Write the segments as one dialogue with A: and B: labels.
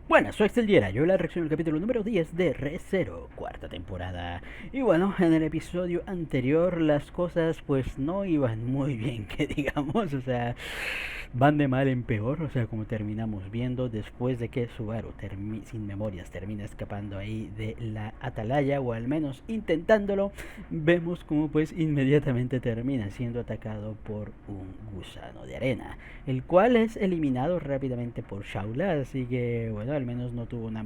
A: Bueno, soy Exteldiera, yo la reacción al capítulo número 10 de Re:Zero, cuarta temporada. Y bueno, en el episodio anterior las cosas pues no iban muy bien, que digamos, o sea, van de mal en peor, o sea, como terminamos viendo después de que Subaru sin memorias termina escapando ahí de la atalaya, o al menos intentándolo, vemos como pues inmediatamente termina siendo atacado por un gusano de arena, el cual es eliminado rápidamente por Shaula, así que bueno, al menos no tuvo una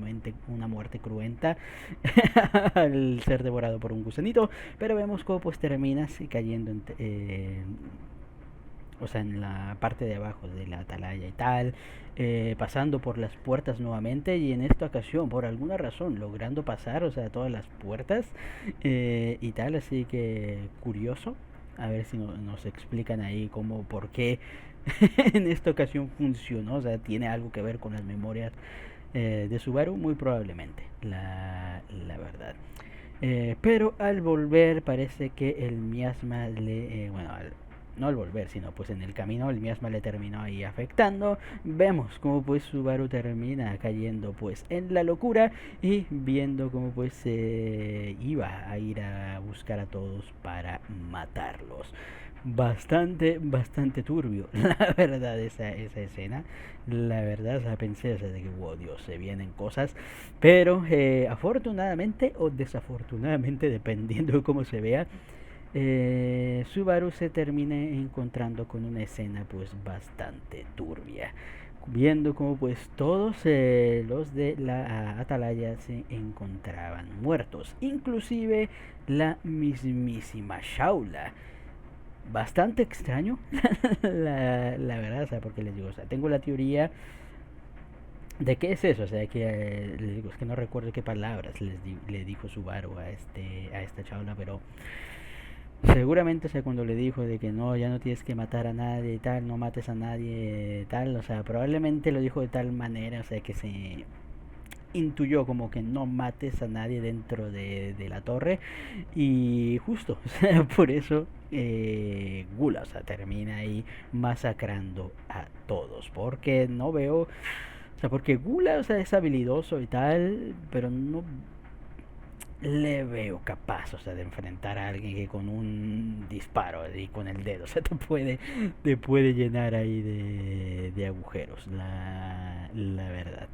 A: muerte cruenta al ser devorado por un gusanito, pero vemos cómo pues termina cayendo o sea, en la parte de abajo de la atalaya y tal, pasando por las puertas nuevamente y en esta ocasión, por alguna razón, logrando pasar, o sea, todas las puertas y tal, así que curioso. A ver si nos explican ahí cómo, por qué en esta ocasión funcionó, o sea, tiene algo que ver con las memorias de Subaru, muy probablemente, la verdad. Pero al volver parece que el miasma bueno, no al volver, sino pues en el camino el miasma le terminó ahí afectando. Vemos como pues Subaru termina cayendo pues en la locura y viendo como pues iba a ir a buscar a todos para matarlos. Bastante turbio, la verdad, esa escena. La verdad, o sea, pensé, o sea, de que, wow, Dios, se vienen cosas. Pero afortunadamente o desafortunadamente, dependiendo de cómo se vea, Subaru se termina encontrando con una escena pues bastante turbia, viendo como pues todos los de la atalaya se encontraban muertos, inclusive la mismísima Shaula. Bastante extraño, la verdad, o sea, porque les digo, o sea, tengo la teoría de qué es eso, o sea, que les digo, es que no recuerdo qué palabras le dijo Subaru a esta chabla, pero seguramente, o sea, cuando le dijo de que no, ya no tienes que matar a nadie y tal, no mates a nadie tal, o sea, probablemente lo dijo de tal manera, o sea, que se intuyó como que no mates a nadie dentro de la torre y justo, o sea, por eso Gula, o sea, termina ahí masacrando a todos, porque no veo, o sea, porque Gula, o sea, es habilidoso y tal, pero no le veo capaz, o sea, de enfrentar a alguien que con un disparo y con el dedo, o sea, te puede llenar ahí de agujeros, la verdad.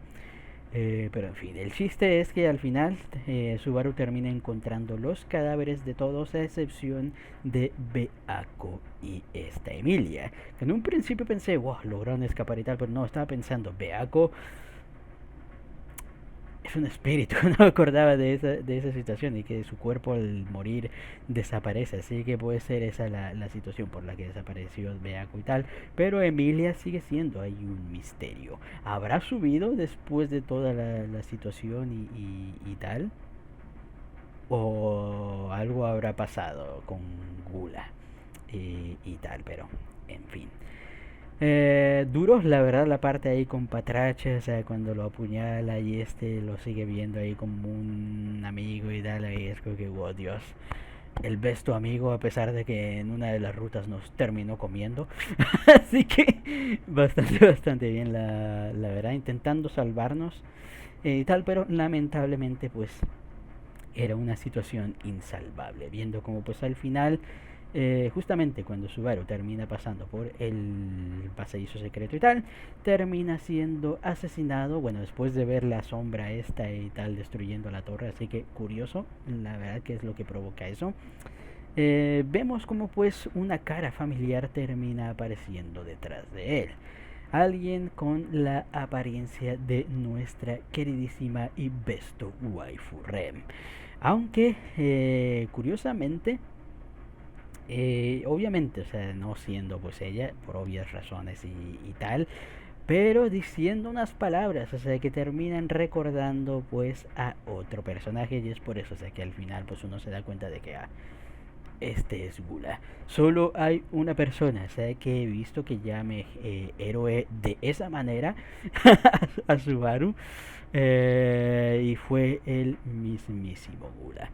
A: Pero en fin, el chiste es que al final Subaru termina encontrando los cadáveres de todos a excepción de Beako y esta Emilia. Que en un principio pensé, wow, lograron escapar y tal, pero no, estaba pensando, Beako es un espíritu, no me acordaba de esa situación y que su cuerpo al morir desaparece, así que puede ser esa la situación por la que desapareció Beaco y tal, pero Emilia sigue siendo ahí un misterio. ¿Habrá subido después de toda la situación y tal? ¿O algo habrá pasado con Gula y tal? Pero, en fin. Duro, la verdad, la parte ahí con Patrache, o sea, cuando lo apuñala y este lo sigue viendo ahí como un amigo y tal, y es como que, wow, Dios, el ves tu amigo a pesar de que en una de las rutas nos terminó comiendo. Así que bastante bien, la verdad, intentando salvarnos y tal, pero lamentablemente pues era una situación insalvable, viendo como pues al final justamente cuando Subaru termina pasando por el pasadizo secreto y tal, termina siendo asesinado, bueno, después de ver la sombra esta y tal destruyendo la torre, así que curioso, la verdad que es lo que provoca eso. Vemos como pues una cara familiar termina apareciendo detrás de él. Alguien con la apariencia de nuestra queridísima y besto waifu Rem. Aunque, curiosamente, obviamente, o sea, no siendo pues ella, por obvias razones y tal, pero diciendo unas palabras, o sea, que terminan recordando pues a otro personaje y es por eso, o sea, que al final pues uno se da cuenta de que este es Gula. Solo hay una persona, o sea, que he visto que llame héroe de esa manera a Subaru y fue el mismísimo Gula.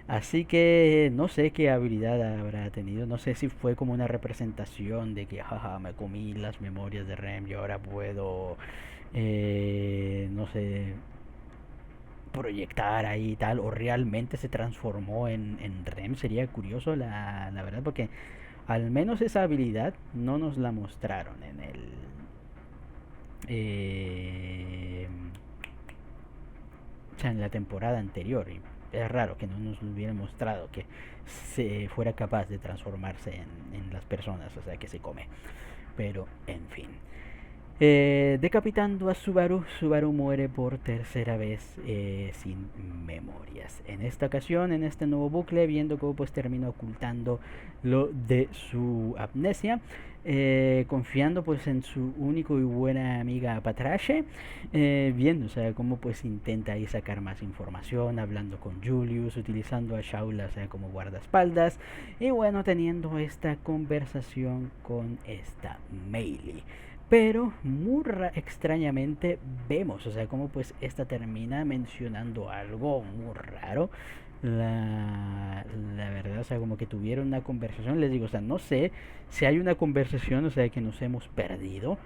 A: Así que no sé qué habilidad habrá tenido, no sé si fue como una representación de que jaja me comí las memorias de Rem y ahora puedo no sé, proyectar ahí y tal, o realmente se transformó en REM. Sería curioso, la verdad, porque al menos esa habilidad no nos la mostraron en el... eh, o sea, en la temporada anterior. Y es raro que no nos lo hubieran mostrado, que se fuera capaz de transformarse en las personas, o sea, que se come. Pero, en fin. Decapitando a Subaru, Subaru muere por tercera vez sin memorias. En esta ocasión, en este nuevo bucle, viendo cómo pues termina ocultando lo de su amnesia, confiando pues en su único y buena amiga Patrache, viendo, o sea, cómo pues intenta ahí sacar más información, hablando con Julius, utilizando a Shaula, o sea, como guardaespaldas, y bueno, teniendo esta conversación con esta Meili. Pero muy extrañamente vemos, o sea, como pues esta termina mencionando algo muy raro. La verdad, o sea, como que tuvieron una conversación, les digo, o sea, no sé si hay una conversación, o sea, que nos hemos perdido,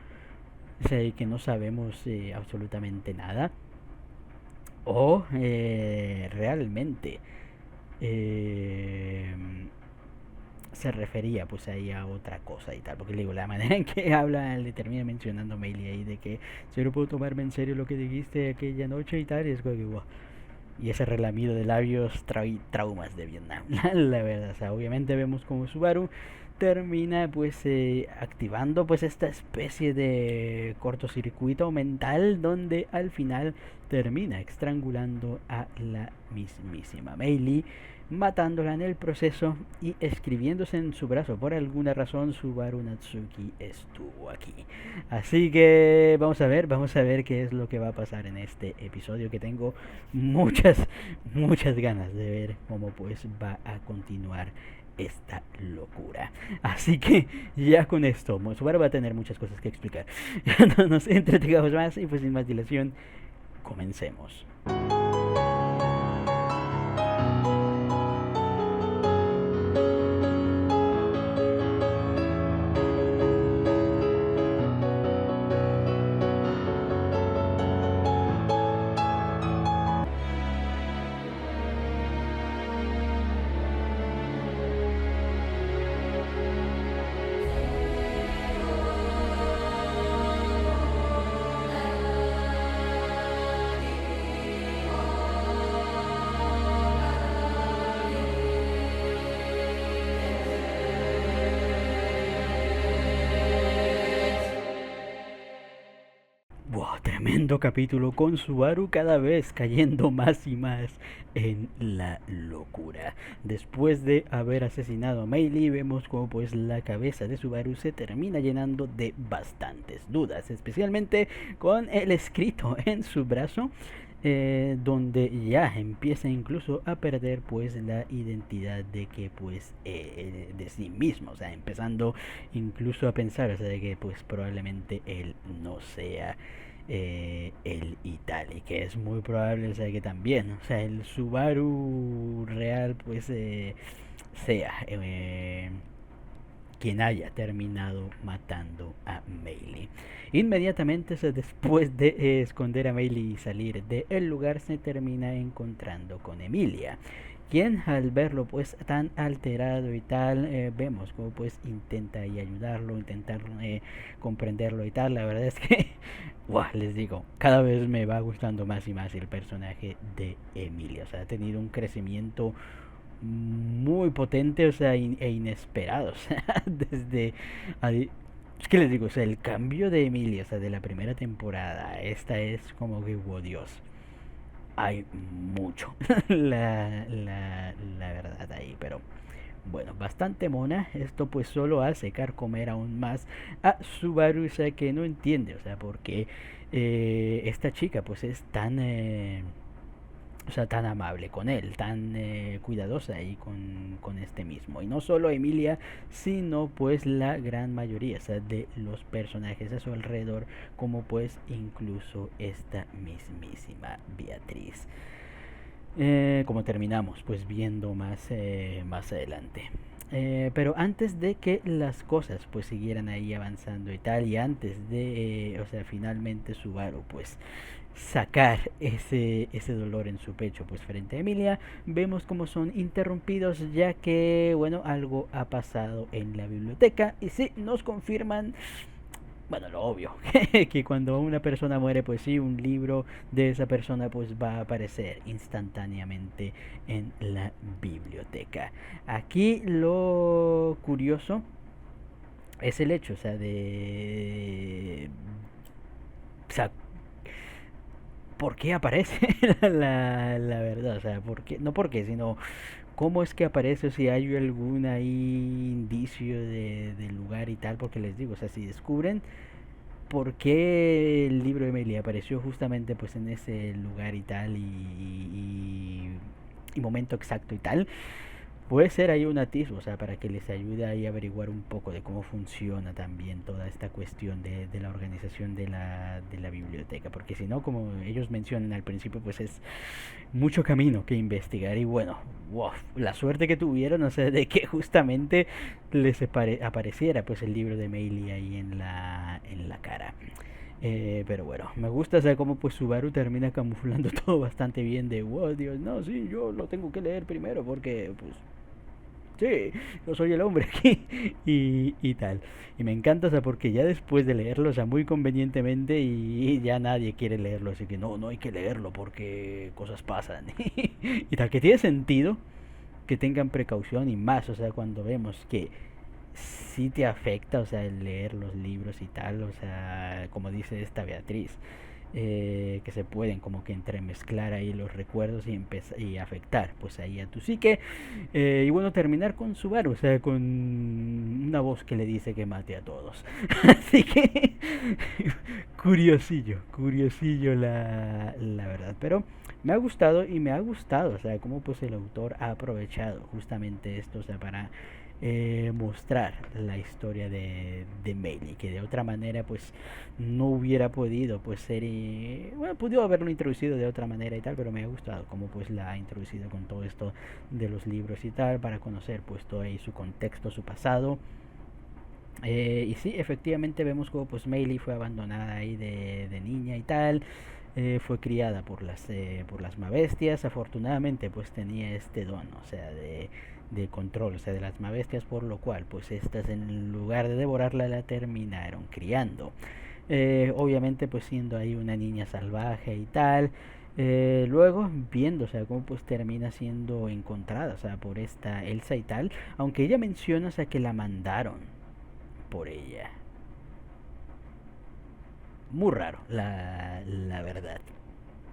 A: o sea, y que no sabemos absolutamente nada, o realmente eh, se refería pues ahí a otra cosa y tal, porque le digo, la manera en que habla, le termina mencionando Meili ahí de que si no puedo tomarme en serio lo que dijiste aquella noche y tal, y es como que wow. Y ese relamido de labios trae traumas de Vietnam, la verdad. O sea, obviamente vemos como Subaru termina pues activando pues esta especie de cortocircuito mental donde al final termina estrangulando a la mismísima Meili, matándola en el proceso y escribiéndose en su brazo. Por alguna razón Subaru Natsuki estuvo aquí. Así que vamos a ver qué es lo que va a pasar en este episodio, que tengo muchas ganas de ver cómo pues va a continuar esta locura. Así que ya con esto, Subaru va a tener muchas cosas que explicar. Ya no nos entretengamos más y pues sin más dilación, comencemos. Wow, tremendo capítulo con Subaru cada vez cayendo más y más en la locura. Después de haber asesinado a Meili, vemos como pues la cabeza de Subaru se termina llenando de bastantes dudas, especialmente con el escrito en su brazo, donde ya empieza incluso a perder pues la identidad de que pues de sí mismo, o sea, empezando incluso a pensar, o sea, de que pues probablemente él no sea el Italy, que es muy probable, o sea, que también, o sea, el Subaru real pues sea quien haya terminado matando a Meili. Inmediatamente, después de esconder a Meili y salir del lugar, se termina encontrando con Emilia, quien al verlo pues tan alterado y tal, vemos como pues intenta y ayudarlo, intentar comprenderlo y tal. La verdad es que wow, les digo, cada vez me va gustando más y más el personaje de Emilia. O sea, ha tenido un crecimiento muy potente, o sea, e inesperado, o sea, desde... Es que les digo, o sea, el cambio de Emilia, o sea, de la primera temporada, esta es como que, oh Dios, hay mucho, la verdad ahí, pero bueno, bastante mona. Esto pues solo hace carcomer aún más a Subaru, o sea, que no entiende, o sea, por qué esta chica pues es tan... o sea, tan amable con él, tan cuidadosa ahí con este mismo. Y no solo Emilia, sino pues la gran mayoría, o sea, de los personajes a su alrededor, como pues incluso esta mismísima Beatriz. como terminamos pues viendo más adelante. Pero antes de que las cosas pues siguieran ahí avanzando y tal, y antes de, o sea, finalmente Subaru pues sacar ese dolor en su pecho pues frente a Emilia, vemos como son interrumpidos ya que, bueno, algo ha pasado en la biblioteca y sí, nos confirman, bueno, lo obvio, que cuando una persona muere, pues sí, un libro de esa persona pues va a aparecer instantáneamente en la biblioteca. Aquí lo curioso es el hecho, o sea, de... O sea, ¿por qué aparece la verdad? O sea, ¿por qué? No por qué, sino cómo es que aparece, o si hay algún ahí indicio de lugar y tal, porque les digo, o sea, si descubren por qué el libro de Emily apareció justamente pues en ese lugar y tal y momento exacto y tal, puede ser ahí un atisbo, o sea, para que les ayude ahí a averiguar un poco de cómo funciona también toda esta cuestión de la organización de la biblioteca, porque si no, como ellos mencionan al principio, pues es mucho camino que investigar y bueno, wow, la suerte que tuvieron, o sea, de que justamente les apareciera pues el libro de Meili ahí en la cara. Pero bueno, me gusta, o sea, cómo pues Subaru termina camuflando todo bastante bien de, wow, Dios, no, sí, yo lo tengo que leer primero porque, pues, sí, yo soy el hombre aquí y tal. Y me encanta, o sea, porque ya después de leerlo, o sea, muy convenientemente y ya nadie quiere leerlo, así que no, no hay que leerlo porque cosas pasan. Y tal, que tiene sentido que tengan precaución y más, o sea, cuando vemos que sí te afecta, o sea, el leer los libros y tal, o sea, como dice esta Beatriz, que se pueden como que entremezclar ahí los recuerdos y afectar pues ahí a tu psique. Y bueno, terminar con Subaru, o sea, con una voz que le dice que mate a todos. Así que curiosillo la verdad, pero me ha gustado y me ha gustado, o sea, cómo pues el autor ha aprovechado justamente esto, o sea, para mostrar la historia de Meili, que de otra manera pues no hubiera podido pues ser, bueno, pudo haberlo introducido de otra manera y tal, pero me ha gustado como pues la ha introducido con todo esto de los libros y tal, para conocer pues todo ahí su contexto, su pasado. Y sí, efectivamente vemos como pues Meili fue abandonada ahí de niña y tal. Fue criada por las mabestias. Afortunadamente pues tenía este don, o sea, de control, o sea, de las mabestias, por lo cual pues estas en lugar de devorarla la terminaron criando. Obviamente pues siendo ahí una niña salvaje y tal. Luego viendo, o sea, cómo pues termina siendo encontrada, o sea, por esta Elsa y tal, aunque ella menciona, o sea, que la mandaron por ella. Muy raro, la verdad.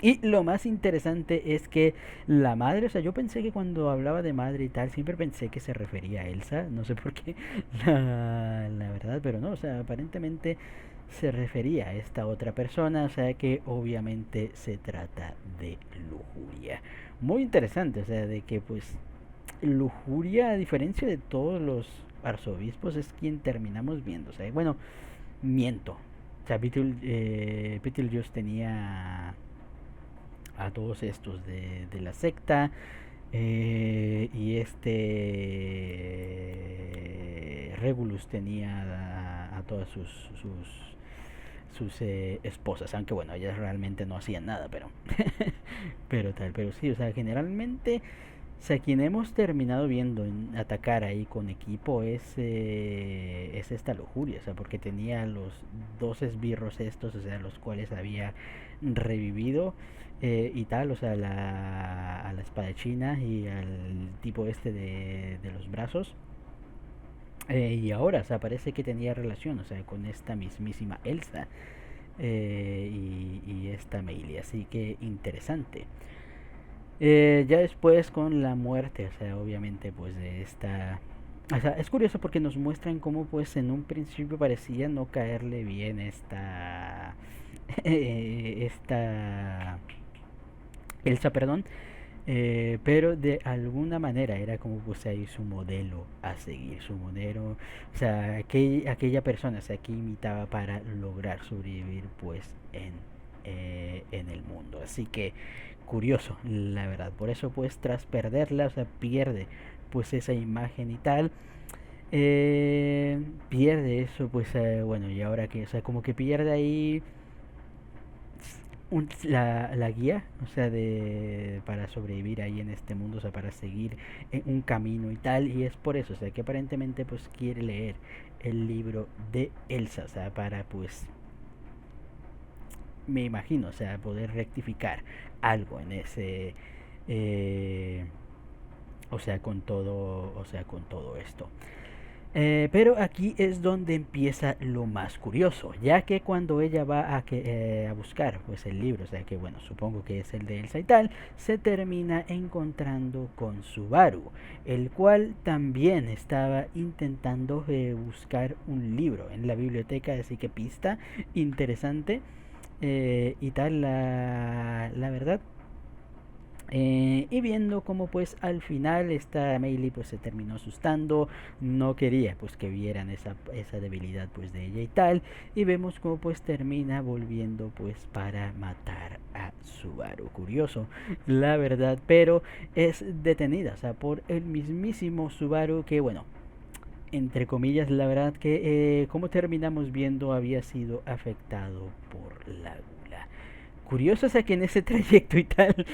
A: Y lo más interesante es que la madre, o sea, yo pensé que cuando hablaba de madre y tal, siempre pensé que se refería a Elsa, no sé por qué, la verdad, pero no, o sea, aparentemente se refería a esta otra persona, o sea que obviamente se trata de Lujuria. Muy interesante, o sea, de que pues Lujuria, a diferencia de todos los arzobispos, es quien terminamos viendo, o sea, bueno, miento. O sea, Beetlejuice tenía a todos estos de la secta, y Regulus tenía a todas sus esposas, aunque bueno, ellas realmente no hacían nada, pero sí, o sea, generalmente, o sea, quien hemos terminado viendo en atacar ahí con equipo es esta Lujuria, o sea, porque tenía los dos esbirros estos, o sea, los cuales había revivido, y tal, o sea, a la espadachina y al tipo este de los brazos. Y ahora, o sea, parece que tenía relación, o sea, con esta mismísima Elsa, y esta Meili, así que interesante. Ya después con la muerte, o sea, obviamente pues de esta... O sea, es curioso porque nos muestran cómo pues en un principio parecía no caerle bien esta Elsa, perdón, pero de alguna manera era como pues ahí su modelo a seguir, su modelo, o sea, aquella persona, o sea, que imitaba para lograr sobrevivir pues en el mundo. Así que curioso, la verdad. Por eso pues tras perderla, o sea, pierde pues esa imagen y tal. Pierde eso, pues bueno, y ahora que, o sea, como que pierde ahí la guía, o sea, para sobrevivir ahí en este mundo, o sea, para seguir en un camino y tal, y es por eso, o sea, que aparentemente pues quiere leer el libro de Elsa, o sea, para pues, me imagino, o sea, poder rectificar algo en ese, eh, o sea, con todo esto. Pero aquí es donde empieza lo más curioso, ya que cuando ella va a buscar pues el libro, o sea que bueno, supongo que es el de Elsa y tal, se termina encontrando con Subaru, el cual también estaba intentando buscar un libro en la biblioteca, así que pista interesante y tal, la verdad. Y viendo como pues al final esta Meili pues se terminó asustando, no quería pues que vieran esa debilidad pues de ella y tal, y vemos como pues termina volviendo pues para matar a Subaru. Curioso, la verdad, pero es detenida, o sea, por el mismísimo Subaru que bueno, entre comillas, la verdad que como terminamos viendo había sido afectado por la gula. Curioso, o sea, que en ese trayecto y tal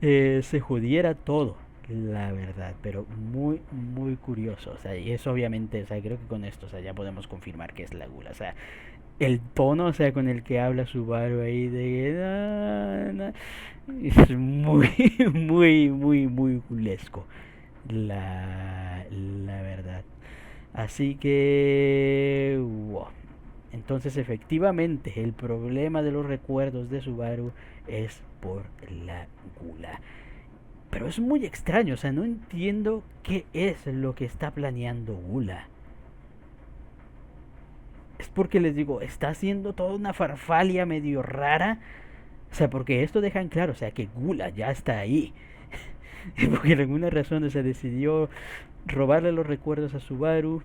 A: se jodiera todo, la verdad, pero muy, muy curioso, o sea, y eso obviamente, o sea, creo que con esto, o sea, ya podemos confirmar que es la gula, o sea, el tono, o sea, con el que habla Subaru ahí de... es muy, muy, muy, muy gulesco, la verdad. Así que... wow. Entonces efectivamente el problema de los recuerdos de Subaru es por la gula. Pero es muy extraño, o sea, no entiendo qué es lo que está planeando Gula. Es porque les digo, está haciendo toda una farfalia medio rara. O sea, porque esto deja en claro, o sea, que Gula ya está ahí. Porque por alguna razón se decidió robarle los recuerdos a Subaru,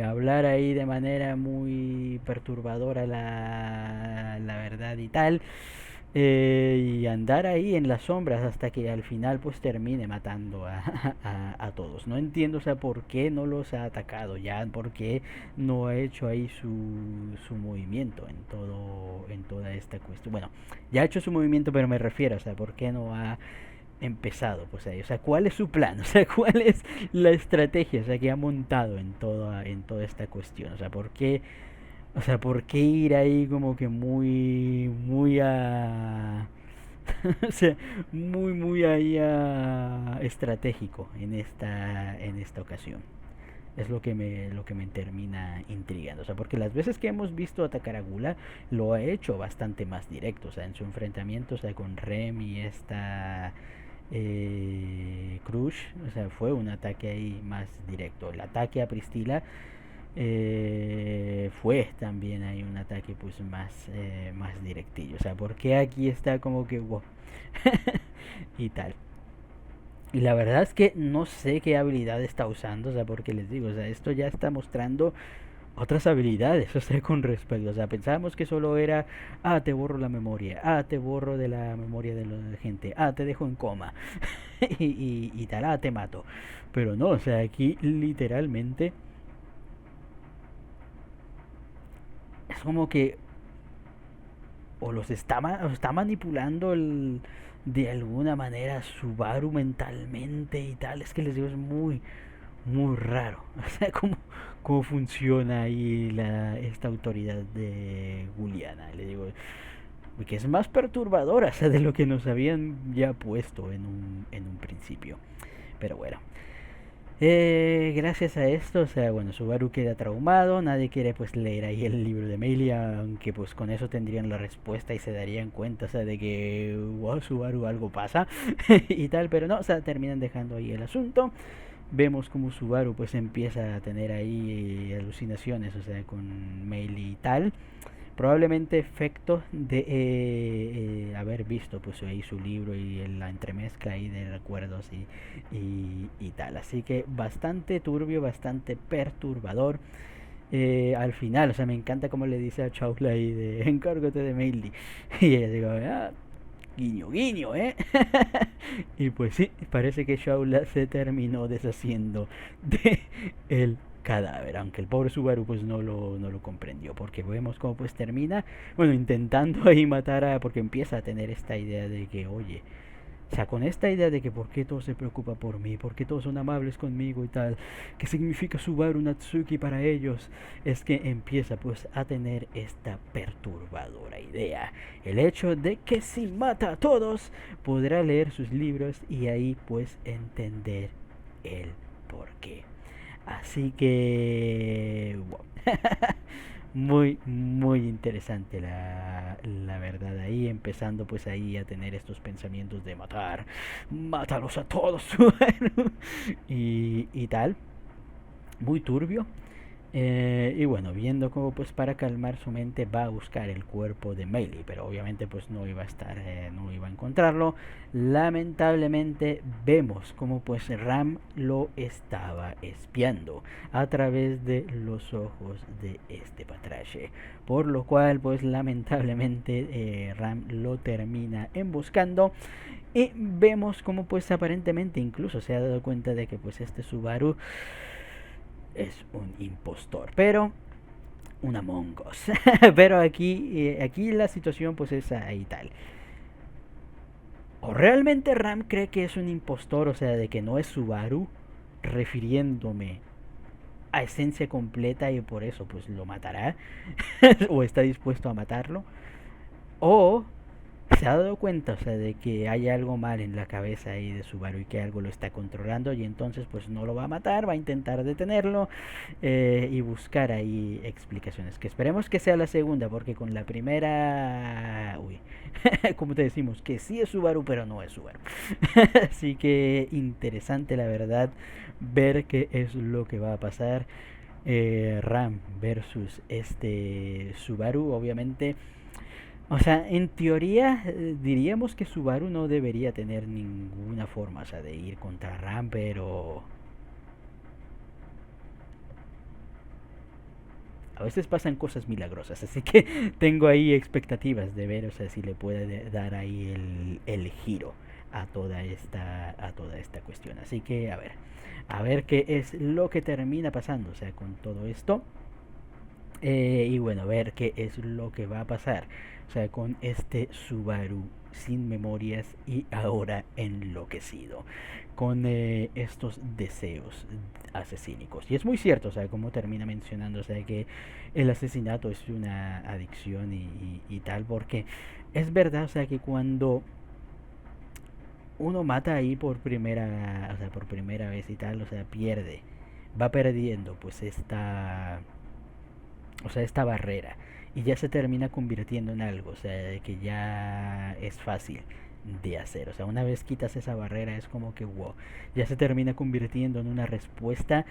A: hablar ahí de manera muy perturbadora la verdad y tal, y andar ahí en las sombras hasta que al final pues termine matando a todos. No entiendo, o sea, por qué no los ha atacado ya, por qué no ha hecho ahí su movimiento en toda esta cuestión. Bueno, ya ha hecho su movimiento, pero me refiero, o sea, por qué no ha empezado pues ahí, o sea, cuál es su plan, o sea, cuál es la estrategia, o sea, que ha montado en toda esta cuestión, o sea, por qué ir ahí como que muy muy a o sea, muy muy ahí a estratégico en esta ocasión. Es lo que me termina intrigando, o sea, porque las veces que hemos visto atacar a Gula lo ha hecho bastante más directo, o sea, en su enfrentamiento, o sea, con Rem y esta Crush, o sea, fue un ataque ahí más directo. El ataque a Priscila fue también ahí un ataque pues más directillo. O sea, porque aquí está como que wow. Y tal. Y la verdad es que no sé qué habilidad está usando, o sea, porque les digo, o sea, esto ya está mostrando otras habilidades, o sea, con respecto, o sea, pensábamos que solo era, te borro la memoria, te borro de la memoria de la gente, te dejo en coma, y tal, te mato. Pero no, o sea, aquí literalmente es como que o o está manipulando de alguna manera Subaru mentalmente y tal, es que les digo, es muy, muy raro. O sea, cómo funciona ahí esta autoridad de Juliana. Le digo, que es más perturbadora, o sea, de lo que nos habían ya puesto en un principio. Pero bueno. Gracias a esto, o sea, bueno, Subaru queda traumado, nadie quiere pues leer ahí el libro de Melia, aunque pues con eso tendrían la respuesta y se darían cuenta, o sea, de que, wow, Subaru algo pasa y tal, pero no, o sea, terminan dejando ahí el asunto. Vemos como Subaru pues empieza a tener ahí alucinaciones, o sea, con Meili y tal. Probablemente efecto de haber visto pues ahí su libro y la entremezcla ahí de recuerdos y tal. Así que bastante turbio, bastante perturbador. Al final, o sea, me encanta como le dice a Chaula ahí de encárgate de Meili. Y ella digo, Guiño, guiño, ¿eh? Y pues sí, parece que Shaula se terminó deshaciendo de el cadáver, aunque el pobre Subaru pues no lo comprendió, porque vemos cómo pues termina, bueno, intentando ahí matar a, porque empieza a tener esta idea de que, oye, o sea, con esta idea de que por qué todo se preocupa por mí, por qué todos son amables conmigo y tal, qué significa Subaru Natsuki para ellos, es que empieza pues a tener esta perturbadora idea. El hecho de que si mata a todos, podrá leer sus libros y ahí pues entender el por qué. Así que... Wow. Muy interesante la verdad ahí, empezando pues ahí a tener estos pensamientos de matar, mátalos a todos, y tal, muy turbio. Y bueno, viendo cómo pues para calmar su mente va a buscar el cuerpo de Meili, pero obviamente pues no iba a estar, no iba a encontrarlo. Lamentablemente vemos como pues Ram lo estaba espiando a través de los ojos de este Patrache, por lo cual pues lamentablemente Ram lo termina emboscando. Y vemos como pues aparentemente incluso se ha dado cuenta de que pues este Subaru es un impostor, pero un Among Us. Pero aquí la situación pues es ahí tal. O realmente Ram cree que es un impostor, o sea, de que no es Subaru, refiriéndome a esencia completa y por eso pues lo matará, o está dispuesto a matarlo, o se ha dado cuenta, o sea, de que hay algo mal en la cabeza ahí de Subaru y que algo lo está controlando y entonces pues no lo va a matar, va a intentar detenerlo, y buscar ahí explicaciones. Que esperemos que sea la segunda, porque con la primera, uy, como te decimos, que sí es Subaru, pero no es Subaru. Así que interesante la verdad ver qué es lo que va a pasar. Ram versus este Subaru, obviamente. O sea, en teoría diríamos que Subaru no debería tener ninguna forma, o sea, de ir contra Ram, pero a veces pasan cosas milagrosas, así que tengo ahí expectativas de ver, o sea, si le puede dar ahí el giro a toda esta cuestión. Así que a ver qué es lo que termina pasando, o sea, con todo esto. Y bueno, ver qué es lo que va a pasar. O sea, con este Subaru sin memorias y ahora enloquecido. Con estos deseos asesínicos. Y es muy cierto, o sea, como termina mencionando, o sea, que el asesinato es una adicción y tal. Porque es verdad, o sea, que cuando uno mata ahí por primera vez y tal, o sea, pierde. Va perdiendo pues esta barrera y ya se termina convirtiendo en algo, o sea, que ya es fácil de hacer, o sea, una vez quitas esa barrera es como que wow, ya se termina convirtiendo en una respuesta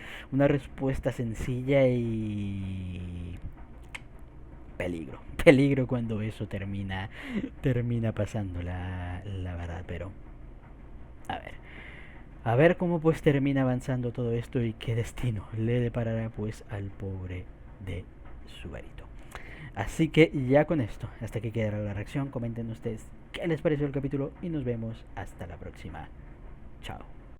A: sencilla y peligro, peligro cuando eso termina pasando la verdad, pero a ver, a ver cómo pues termina avanzando todo esto y qué destino le deparará pues al pobre de Subarito. Así que ya con esto, hasta que quede la reacción, comenten ustedes qué les pareció el capítulo y nos vemos hasta la próxima. Chao.